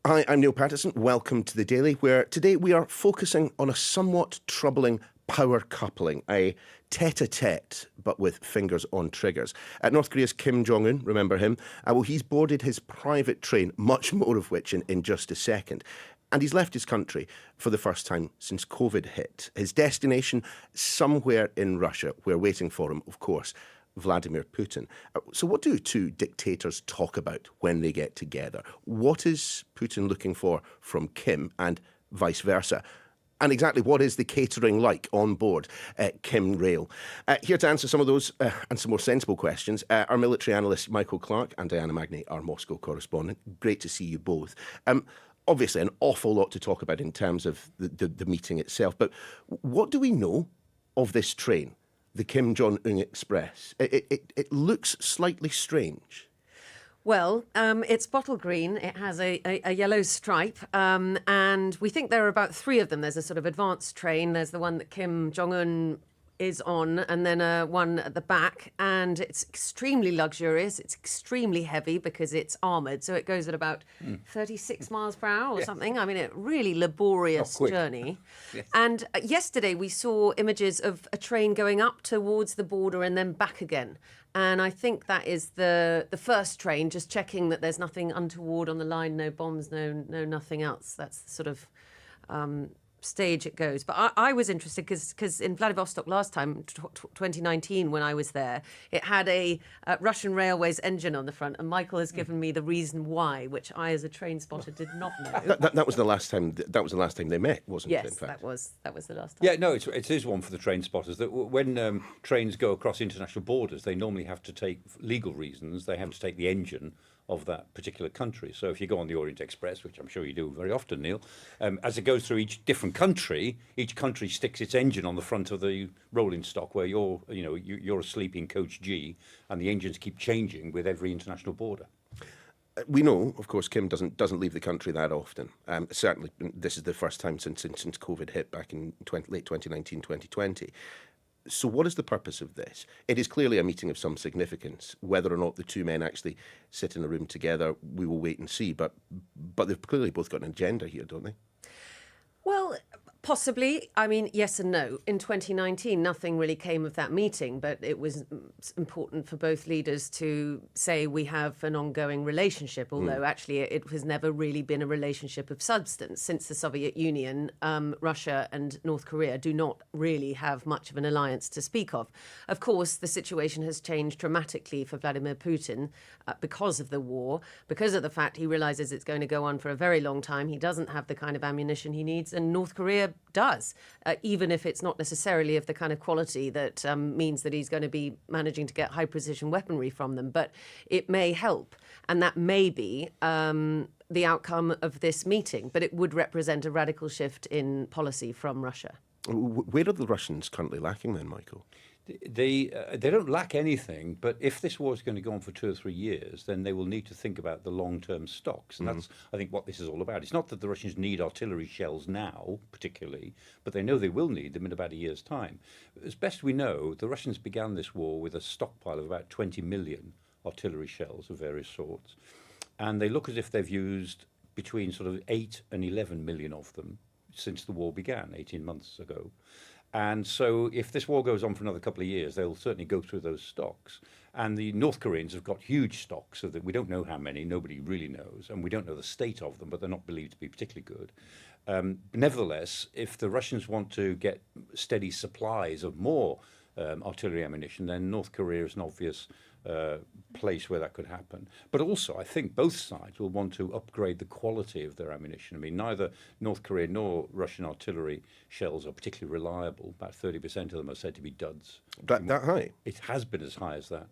Hi, I'm Niall Paterson. Welcome to The Daily, where today we are focusing on a somewhat troubling power coupling, a tete-a-tete, but with fingers on triggers. North Korea's Kim Jong Un, remember him? Well, he's boarded his private train, much more of which in just a second. And he's left his country for the first time since COVID hit. His destination, somewhere in Russia, where waiting for him, of course, Vladimir Putin. So what do two dictators talk about when they get together? What is Putin looking for from Kim and vice versa? And exactly what is the catering like on board Kim Rail? Here to answer some of those and some more sensible questions, our military analysts Michael Clarke and Diana Magnay, our Moscow correspondent. Great to see you both. Obviously, an awful lot to talk about in terms of the meeting itself, but what do we know of this train? The Kim Jong Un Express. It looks slightly strange. Well, it's bottle green. It has a yellow stripe. And we think there are about three of them. There's a sort of advanced train. There's the one that Kim Jong Un is on, and then one at the back. And it's extremely luxurious. It's extremely heavy because it's armoured. So it goes at about 36 miles per hour or something. I mean, a really laborious journey. Yes. And yesterday we saw images of a train going up towards the border and then back again. And I think that is the first train, just checking that there's nothing untoward on the line, no bombs, no nothing else. That's the sort of stage it goes. But I was interested because in Vladivostok last time, 2019, when I was there, it had a Russian Railways engine on the front, and Michael has given me the reason why, which I, as a train spotter, did not know. That was the last time. That was the last time they met, wasn't it? Yes, in fact? that was the last time. Yeah, no, it is one for the train spotters. That when trains go across international borders, they normally have to take, for legal reasons, they have to take the engine of that particular country. So if you go on the Orient Express, which I'm sure you do very often, Neil, as it goes through each different country, each country sticks its engine on the front of the rolling stock where you're asleep in coach G, and the engines keep changing with every international border. We know, of course, Kim doesn't leave the country that often. Certainly, this is the first time since COVID hit back in late 2019, 2020. So what is the purpose of this? It is clearly a meeting of some significance. Whether or not the two men actually sit in a room together, we will wait and see. But they've clearly both got an agenda here, don't they? Well, possibly. I mean, yes and no. In 2019, nothing really came of that meeting, but it was important for both leaders to say we have an ongoing relationship, although actually it has never really been a relationship of substance. Since the Soviet Union, Russia and North Korea do not really have much of an alliance to speak of. Of course, the situation has changed dramatically for Vladimir Putin because of the war, because of the fact he realises it's going to go on for a very long time. He doesn't have the kind of ammunition he needs, and North Korea does, even if it's not necessarily of the kind of quality that means that he's going to be managing to get high precision weaponry from them. But it may help, and that may be the outcome of this meeting. But it would represent a radical shift in policy from Russia. Where are the Russians currently lacking then, Michael? They don't lack anything, but if this war is going to go on for 2 or 3 years, then they will need to think about the long-term stocks. And that's, I think, what this is all about. It's not that the Russians need artillery shells now, particularly, but they know they will need them in about a year's time. As best we know, the Russians began this war with a stockpile of about 20 million artillery shells of various sorts. And they look as if they've used between sort of 8 and 11 million of them since the war began 18 months ago. And so if this war goes on for another couple of years, they'll certainly go through those stocks. And the North Koreans have got huge stocks, so that we don't know how many, nobody really knows, and we don't know the state of them, but they're not believed to be particularly good. Nevertheless, if the Russians want to get steady supplies of more artillery ammunition, then North Korea is an obvious place where that could happen. But also, I think both sides will want to upgrade the quality of their ammunition. I mean, neither North Korea nor Russian artillery shells are particularly reliable. About 30% of them are said to be duds. That high? It has been as high as that.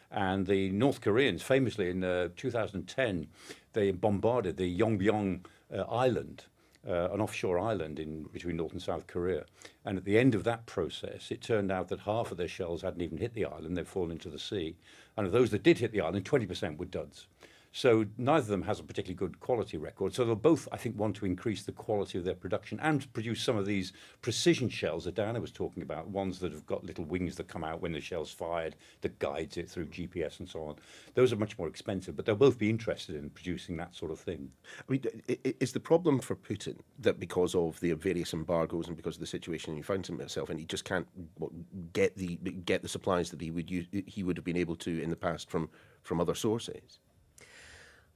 And the North Koreans, famously in 2010, they bombarded the Yongbyon Island, an offshore island in between North and South Korea. And at the end of that process, it turned out that half of their shells hadn't even hit the island, they'd fallen into the sea. And of those that did hit the island, 20% were duds. So neither of them has a particularly good quality record. So they'll both, I think, want to increase the quality of their production and produce some of these precision shells that Diana was talking about, ones that have got little wings that come out when the shell's fired, that guides it through GPS and so on. Those are much more expensive, but they'll both be interested in producing that sort of thing. I mean, is the problem for Putin that because of the various embargoes and because of the situation he finds himself in, he just can't get the supplies that he would have been able to in the past from other sources?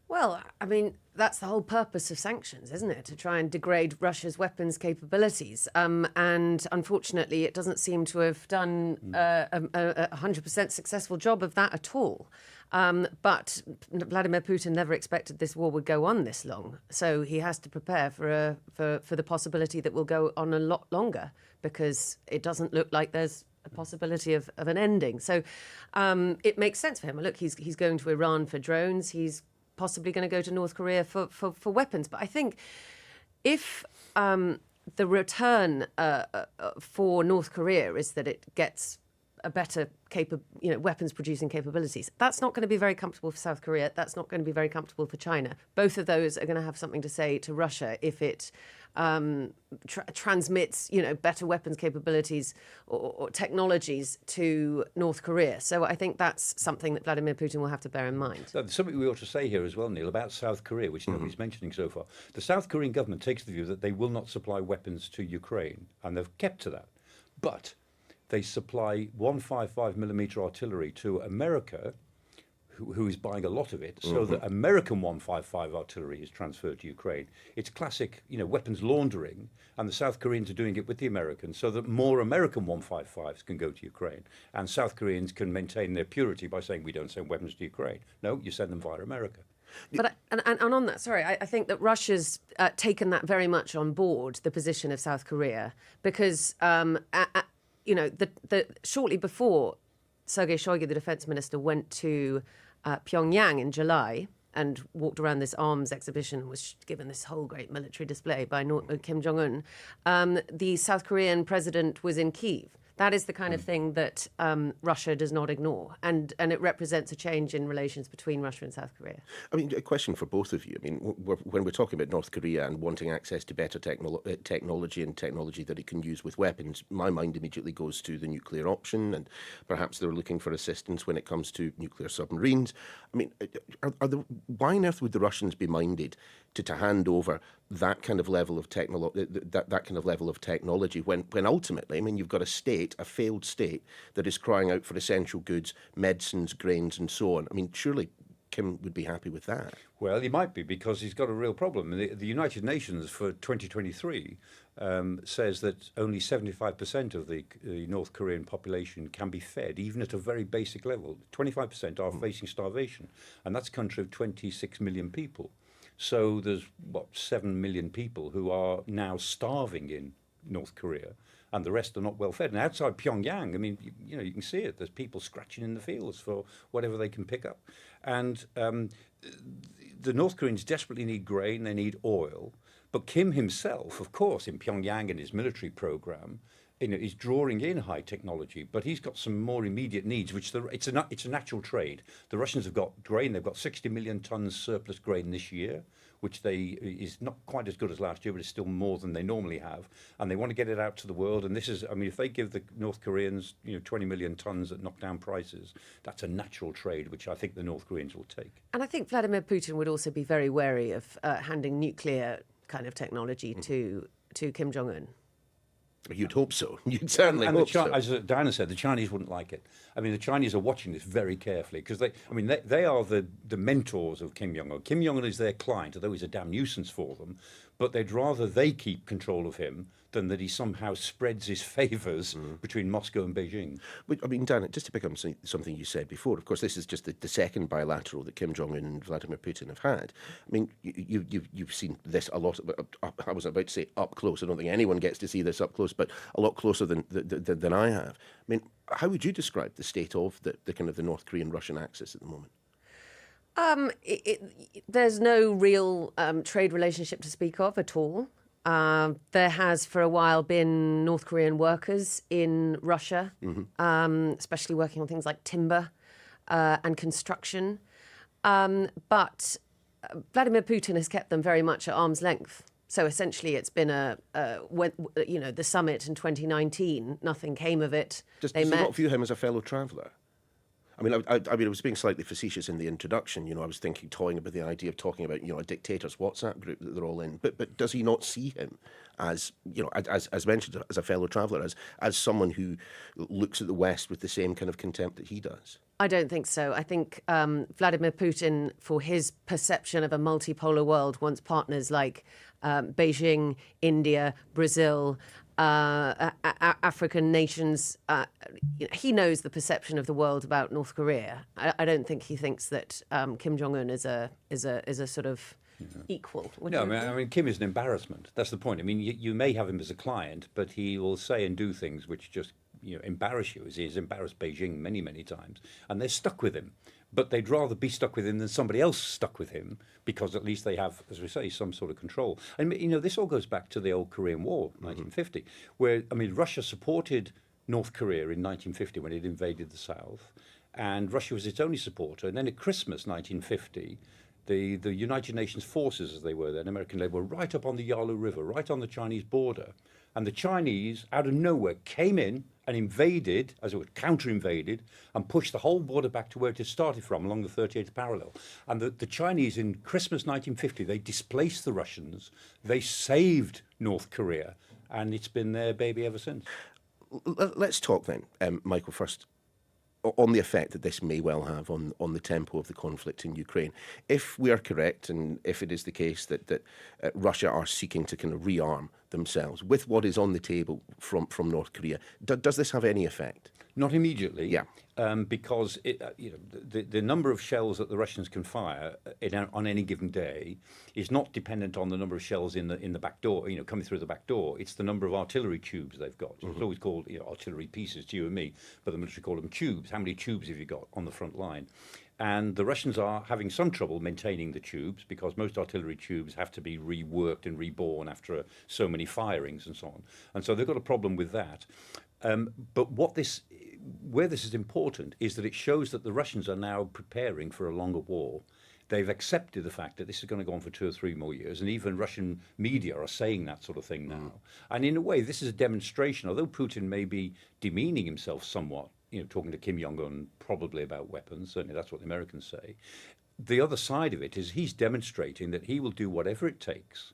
Well, I mean, that's the whole purpose of sanctions, isn't it? To try and degrade Russia's weapons capabilities. And unfortunately, it doesn't seem to have done a 100% successful job of that at all. But Vladimir Putin never expected this war would go on this long. So he has to prepare for the possibility that will go on a lot longer, because it doesn't look like there's a possibility of an ending. So it makes sense for him. Look, he's going to Iran for drones. He's possibly going to go to North Korea for weapons. But I think if the return for North Korea is that it gets a better weapons producing capabilities, that's not going to be very comfortable for South Korea. That's not going to be very comfortable for China. Both of those are going to have something to say to Russia if it transmits, better weapons capabilities or technologies to North Korea. So I think that's something that Vladimir Putin will have to bear in mind. There's something we ought to say here as well, Neil, about South Korea, which nobody's mentioning so far. The South Korean government takes the view that they will not supply weapons to Ukraine, and they've kept to that. But they supply 155mm artillery to America, who is buying a lot of it, so that American 155 artillery is transferred to Ukraine. It's classic, weapons laundering, and the South Koreans are doing it with the Americans so that more American 155s can go to Ukraine, and South Koreans can maintain their purity by saying, we don't send weapons to Ukraine. No, you send them via America. But and on that, sorry, I think that Russia's taken that very much on board, the position of South Korea, because shortly before Sergei Shoigu, the defense minister, went to Pyongyang in July and walked around this arms exhibition and was given this whole great military display by Kim Jong Un, the South Korean president was in Kyiv. That is the kind of thing that Russia does not ignore, and it represents a change in relations between Russia and South Korea. I mean, a question for both of you. I mean, when we're talking about North Korea and wanting access to better technology and technology that it can use with weapons, my mind immediately goes to the nuclear option, and perhaps they're looking for assistance when it comes to nuclear submarines. I mean, why on earth would the Russians be minded to hand over that kind of level of technology when ultimately, I mean, you've got a failed state that is crying out for essential goods, medicines, grains, and so on. I mean, surely Kim would be happy with that. Well, he might be, because he's got a real problem. The United Nations for 2023 says that only 75% of the North Korean population can be fed, even at a very basic level. 25% are facing starvation, and that's a country of 26 million people. So there's, 7 million people who are now starving in North Korea, and the rest are not well fed. And outside Pyongyang, I mean, you can see it. There's people scratching in the fields for whatever they can pick up. And the North Koreans desperately need grain, they need oil. But Kim himself, of course, in Pyongyang and his military program, is drawing in high technology, but he's got some more immediate needs, which it's a natural trade. The Russians have got grain. They've got 60 million tons surplus grain this year, which is not quite as good as last year, but it's still more than they normally have. And they want to get it out to the world. And this is, I mean, if they give the North Koreans 20 million tons at knockdown prices, that's a natural trade, which I think the North Koreans will take. And I think Vladimir Putin would also be very wary of handing nuclear kind of technology to Kim Jong Un. You'd hope so. You'd certainly hope so. As Diana said, the Chinese wouldn't like it. I mean, the Chinese are watching this very carefully, because they are the mentors of Kim Jong Un. Kim Jong Un is their client, although he's a damn nuisance for them. But they'd rather they keep control of him than that he somehow spreads his favours between Moscow and Beijing. But, I mean, Dan, just to pick up something you said before, of course, this is just the second bilateral that Kim Jong Un and Vladimir Putin have had. I mean, you've seen this a lot. I was about to say up close. I don't think anyone gets to see this up close, but a lot closer than I have. I mean, how would you describe the state of the kind of the North Korean-Russian axis at the moment? There's no real trade relationship to speak of at all. There has for a while been North Korean workers in Russia, especially working on things like timber and construction. But Vladimir Putin has kept them very much at arm's length. So essentially, it's been the summit in 2019. Nothing came of it. Does he not view him as a fellow traveller? I mean, I was being slightly facetious in the introduction. I was toying about the idea of talking about, a dictators WhatsApp group that they're all in. But does he not see him as, as mentioned, as a fellow traveller, as someone who looks at the West with the same kind of contempt that he does? I don't think so. I think Vladimir Putin, for his perception of a multipolar world, wants partners like Beijing, India, Brazil, African nations. He knows the perception of the world about North Korea. I don't think he thinks that Kim Jong Un is a sort of equal. No, I mean, Kim is an embarrassment. That's the point. I mean, you may have him as a client, but he will say and do things which just embarrass you, as he has embarrassed Beijing many, many times, and they're stuck with him. But they'd rather be stuck with him than somebody else stuck with him, because at least they have, as we say, some sort of control. And this all goes back to the old Korean War, 1950, where Russia supported North Korea in 1950 when it invaded the South, and Russia was its only supporter. And then at Christmas 1950, the United Nations forces, as they were then, American led, were right up on the Yalu River, right on the Chinese border. And the Chinese, out of nowhere, came in and invaded, as it were, counter-invaded, and pushed the whole border back to where it had started from, along the 38th parallel. And the Chinese, in Christmas 1950, they displaced the Russians, they saved North Korea, and it's been their baby ever since. Let's talk then, Michael, first, on the effect that this may well have on the tempo of the conflict in Ukraine. If we are correct, and if it is the case that Russia are seeking to kind of rearm themselves with what is on the table from North Korea, does this have any effect? Not immediately, yeah, because the number of shells that the Russians can fire on any given day is not dependent on the number of shells in the back door, coming through the back door. It's the number of artillery tubes they've got. It's always called artillery pieces to you and me, but the military call them tubes. How many tubes have you got on the front line? And the Russians are having some trouble maintaining the tubes, because most artillery tubes have to be reworked and reborn after so many firings and so on. And so they've got a problem with that. But where this is important is that it shows that the Russians are now preparing for a longer war. They've accepted the fact that this is going to go on for 2 or 3 more years, and even Russian media are saying that sort of thing now. And in a way, this is a demonstration, although Putin may be demeaning himself somewhat, talking to Kim Jong Un probably about weapons, certainly that's what the Americans say. The other side of it is he's demonstrating that he will do whatever it takes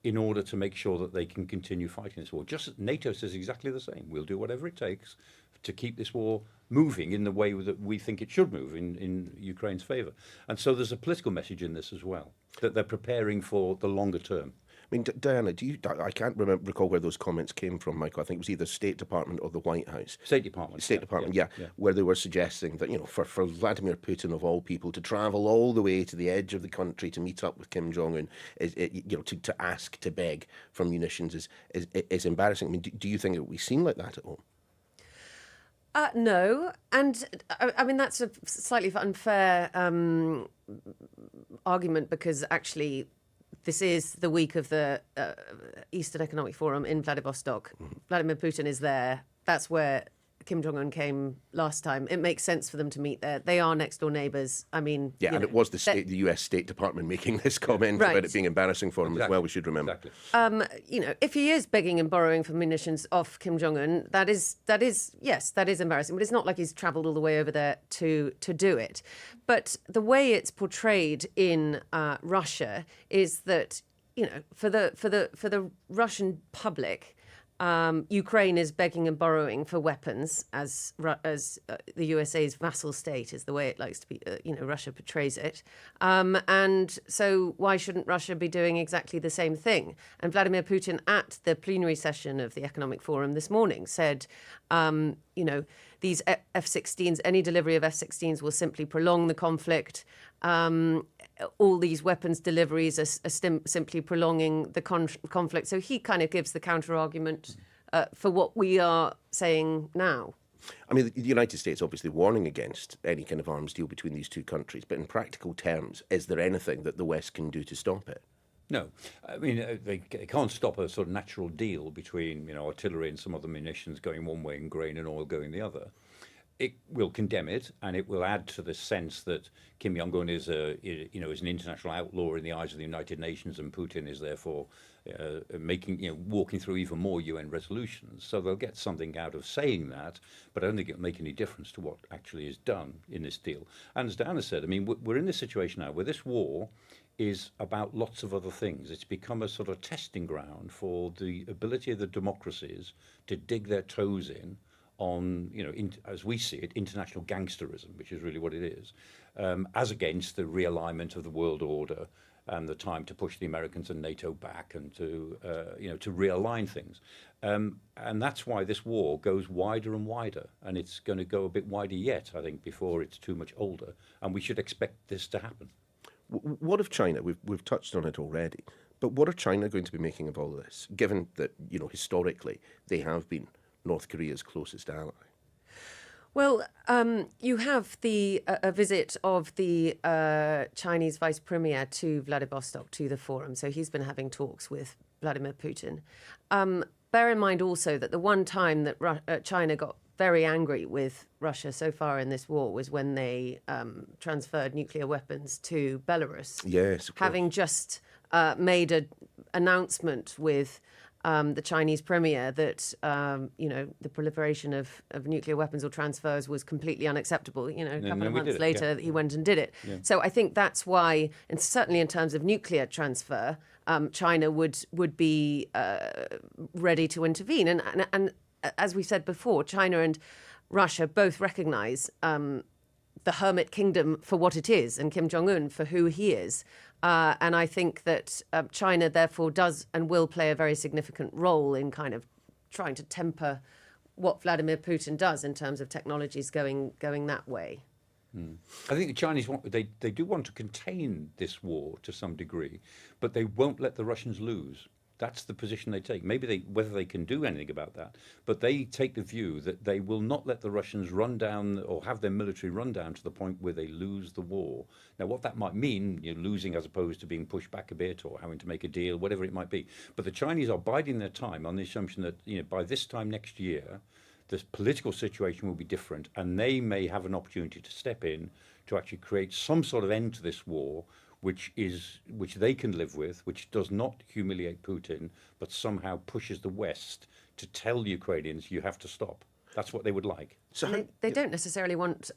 in order to make sure that they can continue fighting this war. Just as NATO says exactly the same. We'll do whatever it takes to keep this war moving in the way that we think it should move in Ukraine's favour. And so there's a political message in this as well, that they're preparing for the longer term. I mean, Diana, I can't recall where those comments came from, Michael. I think it was either State Department or the White House. State Department. Yeah. Where they were suggesting that, for Vladimir Putin, of all people, to travel all the way to the edge of the country to meet up with Kim Jong Un, to ask, to beg for munitions is embarrassing. I mean, do you think it will be seen like that at home? No, and I mean that's a slightly unfair argument, because actually this is the week of the Eastern Economic Forum in Vladivostok. Vladimir Putin is there. That's where Kim Jong Un came last time. It makes sense for them to meet there. They are next door neighbours. I mean, and it was the US State Department making this comment about it being embarrassing for him as well. We should remember. Exactly. If he is begging and borrowing for munitions off Kim Jong Un, that is embarrassing. But it's not like he's travelled all the way over there to do it. But the way it's portrayed in Russia is that for the Russian public, Ukraine is begging and borrowing for weapons as the USA's vassal state is the way it likes to be. Russia portrays it, and so why shouldn't Russia be doing exactly the same thing? And Vladimir Putin at the plenary session of the Economic Forum this morning said, these F-16s, any delivery of F-16s will simply prolong the conflict. All these weapons deliveries are simply prolonging the conflict. So he kind of gives the counter-argument for what we are saying now. I mean, the United States obviously warning against any kind of arms deal between these two countries, but in practical terms, is there anything that the West can do to stop it? No. I mean, they can't stop a sort of natural deal between, artillery and some other munitions going one way and grain and oil going the other. it will condemn it, and it will add to the sense that Kim Jong Un is an international outlaw in the eyes of the United Nations, and Putin is therefore walking through even more UN resolutions. So they'll get something out of saying that, but I don't think it'll make any difference to what actually is done in this deal. And as Diana said, I mean, we're in this situation now where this war is about lots of other things. It's become a sort of testing ground for the ability of the democracies to dig their toes in on, as we see it, international gangsterism, which is really what it is, as against the realignment of the world order and the time to push the Americans and NATO back and to realign things. And that's why this war goes wider and wider, and it's going to go a bit wider yet, I think, before it's too much older, and we should expect this to happen. What of China? We've touched on it already, but what are China going to be making of all of this, given that, historically they have been North Korea's closest ally? Well, you have a visit of the Chinese vice premier to Vladivostok, to the forum. So he's been having talks with Vladimir Putin. Bear in mind also that the one time that China got very angry with Russia so far in this war was when they transferred nuclear weapons to Belarus. Yes, of course. Having just made an announcement with the Chinese premier that the proliferation of nuclear weapons or transfers was completely unacceptable. A couple of months later, he went and did it. Yeah. So I think that's why, and certainly in terms of nuclear transfer, China would be ready to intervene. And as we said before, China and Russia both recognise the hermit kingdom for what it is, and Kim Jong Un for who he is. And I think that China, therefore, does and will play a very significant role in kind of trying to temper what Vladimir Putin does in terms of technologies going that way. I think the Chinese they do want to contain this war to some degree, but they won't let the Russians lose. That's the position they take. Maybe whether they can do anything about that, but they take the view that they will not let the Russians run down or have their military run down to the point where they lose the war. Now, what that might mean, losing as opposed to being pushed back a bit or having to make a deal, whatever it might be. But the Chinese are biding their time on the assumption that by this time next year, the political situation will be different, and they may have an opportunity to step in to actually create some sort of end to this war, which they can live with, which does not humiliate Putin, but somehow pushes the West to tell Ukrainians you have to stop. That's what they would like. So they don't necessarily want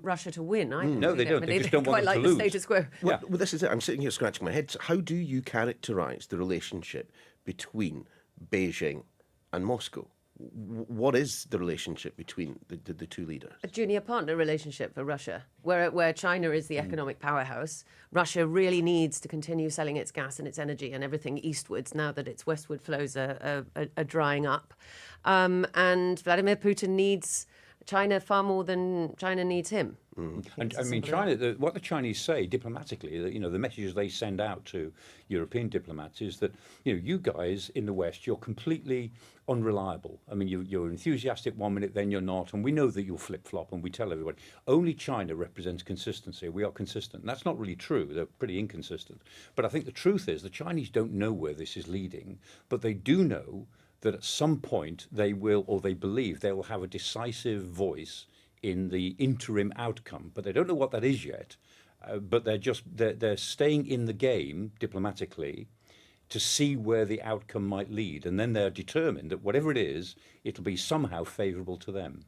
Russia to win either. No, they don't. They just don't want them to lose. The status quo. Well, this is it. I'm sitting here scratching my head. So how do you characterise the relationship between Beijing and Moscow? What is the relationship between the two leaders? A junior partner relationship for Russia, where China is the economic powerhouse. Russia really needs to continue selling its gas and its energy and everything eastwards now that its westward flows are drying up. And Vladimir Putin needs China far more than China needs him. And I mean, China. What the Chinese say diplomatically, the messages they send out to European diplomats is that you guys in the West, you're completely unreliable. I mean, you're enthusiastic one minute, then you're not, and we know that you'll flip flop. And we tell everybody only China represents consistency. We are consistent. And that's not really true. They're pretty inconsistent. But I think the truth is the Chinese don't know where this is leading, but they do know that at some point they will, or they believe they will have a decisive voice in the interim outcome, but they don't know what that is yet. But they're staying in the game diplomatically to see where the outcome might lead, and then they're determined that whatever it is, it'll be somehow favourable to them.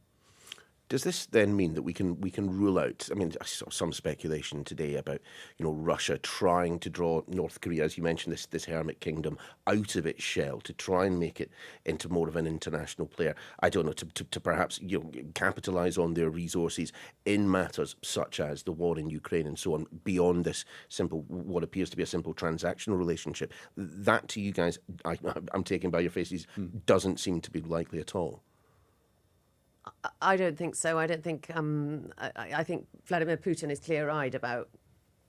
Does this then mean that we can rule out? I mean, I saw some speculation today about Russia trying to draw North Korea, as you mentioned, this hermit kingdom, out of its shell to try and make it into more of an international player. I don't know, to perhaps capitalise on their resources in matters such as the war in Ukraine and so on, beyond this simple, what appears to be a simple transactional relationship. That to you guys, I'm taken by your faces, doesn't seem to be likely at all. I don't think so. I don't think. I think Vladimir Putin is clear-eyed about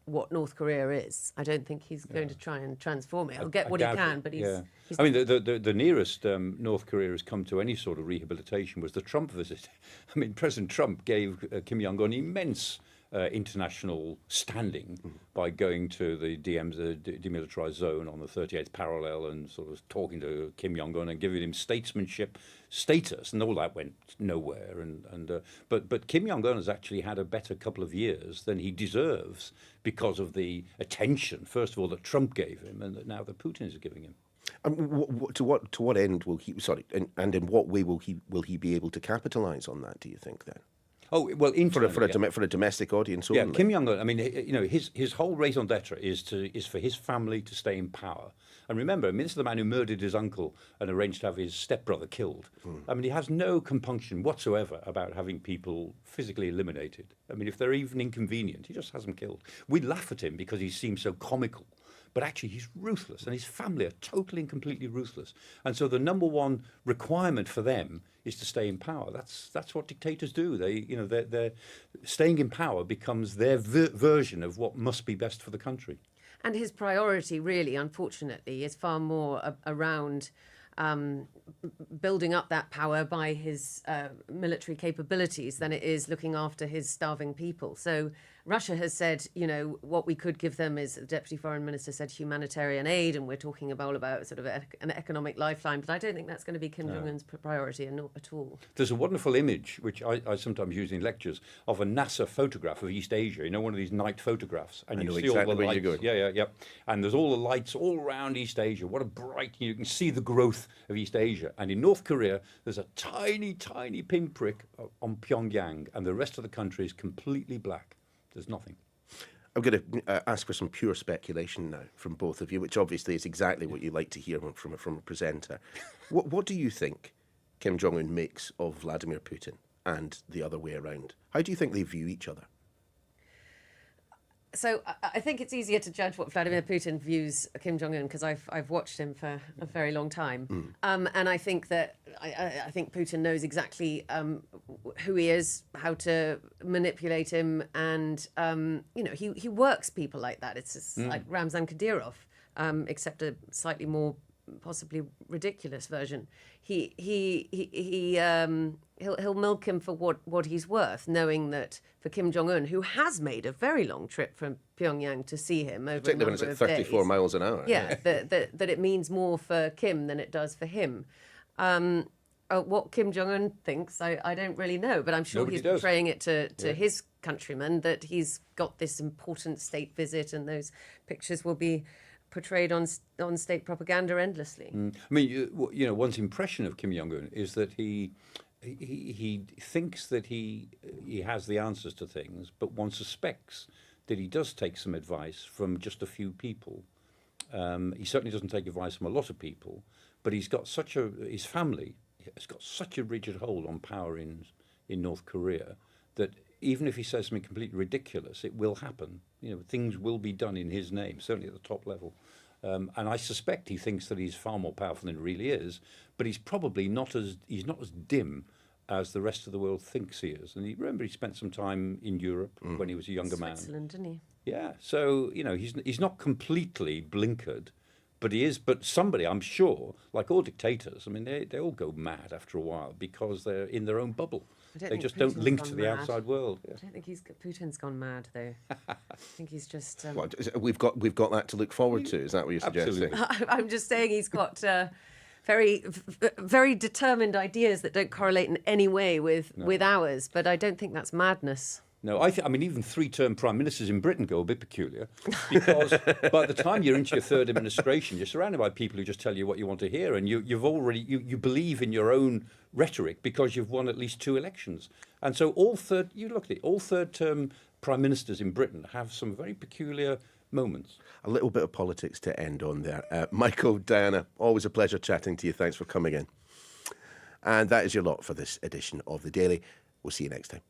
what North Korea is. I don't think he's going to try and transform it. He'll get what he can, but he's. I mean, the nearest North Korea has come to any sort of rehabilitation was the Trump visit. I mean, President Trump gave Kim Jong Un immense international standing by going to the demilitarized zone on the 38th parallel and sort of talking to Kim Jong Un and giving him statesmanship status, and all that went nowhere. But Kim Jong Un has actually had a better couple of years than he deserves because of the attention, first of all, that Trump gave him, and that now that Putin is giving him. To what end will he? Sorry, and in what way will he be able to capitalise on that? Do you think then? Oh well, for a domestic audience only. Yeah, Kim Jong Un. I mean, his whole raison d'être is for his family to stay in power. And remember, I mean, this is the man who murdered his uncle and arranged to have his stepbrother killed. I mean, he has no compunction whatsoever about having people physically eliminated. I mean, if they're even inconvenient, he just has them killed. We laugh at him because he seems so comical. But actually, he's ruthless, and his family are totally and completely ruthless. And so the number one requirement for them is to stay in power. That's what dictators do. They're staying in power becomes their version of what must be best for the country. And his priority, really, unfortunately, is far more around building up that power by his military capabilities than it is looking after his starving people. So Russia has said, what we could give them is, the Deputy Foreign Minister said, humanitarian aid, and we're talking about sort of an economic lifeline. But I don't think that's going to be Kim Jong Un's priority at all. There's a wonderful image, which I sometimes use in lectures, of a NASA photograph of East Asia, one of these night photographs. And I know see exactly all the where lights. you're going. Yeah. And there's all the lights all around East Asia. What a bright, you can see the growth of East Asia. And in North Korea, there's a tiny, tiny pinprick on Pyongyang, and the rest of the country is completely black. There's nothing. I'm going to ask for some pure speculation now from both of you, which obviously is exactly what you like to hear from a presenter. What do you think Kim Jong Un makes of Vladimir Putin and the other way around? How do you think they view each other? So I think it's easier to judge what Vladimir Putin views Kim Jong Un because I've watched him for a very long time, and I think that I think Putin knows exactly who he is, how to manipulate him, and he works people like that. It's just like Ramzan Kadyrov, except a slightly more possibly ridiculous version. He'll milk him for what he's worth, knowing that for Kim Jong Un, who has made a very long trip from Pyongyang to see him over a number of days, particularly when it's at 34 miles an hour. Yeah, that it means more for Kim than it does for him. What Kim Jong Un thinks, I don't really know, but I'm sure he's portraying it to his countrymen that he's got this important state visit, and those pictures will be portrayed on state propaganda endlessly. I mean, one's impression of Kim Jong Un is that he thinks that he has the answers to things, but one suspects that he does take some advice from just a few people. He certainly doesn't take advice from a lot of people, but his family has got such a rigid hold on power in North Korea that even if he says something completely ridiculous, it will happen. Things will be done in his name, certainly at the top level. And I suspect he thinks that he's far more powerful than he really is, but he's probably not as dim as the rest of the world thinks he is. And remember, he spent some time in Europe when he was a younger man. Switzerland, didn't he? Yeah, so he's not completely blinkered, but he is. But somebody, I'm sure, like all dictators, I mean, they all go mad after a while because they're in their own bubble. They just don't link to the outside world. Yeah. I don't think Putin's gone mad, though. I think he's just. We've got that to look forward to. Is that what you're suggesting? I'm just saying he's got very, very determined ideas that don't correlate in any way with ours. But I don't think that's madness. No, I mean, even three-term prime ministers in Britain go a bit peculiar because by the time you're into your third administration, you're surrounded by people who just tell you what you want to hear, and you believe in your own rhetoric because you've won at least 2 elections. And so all third-term prime ministers in Britain have some very peculiar moments. A little bit of politics to end on there. Michael, Diana, always a pleasure chatting to you. Thanks for coming in. And that is your lot for this edition of The Daily. We'll see you next time.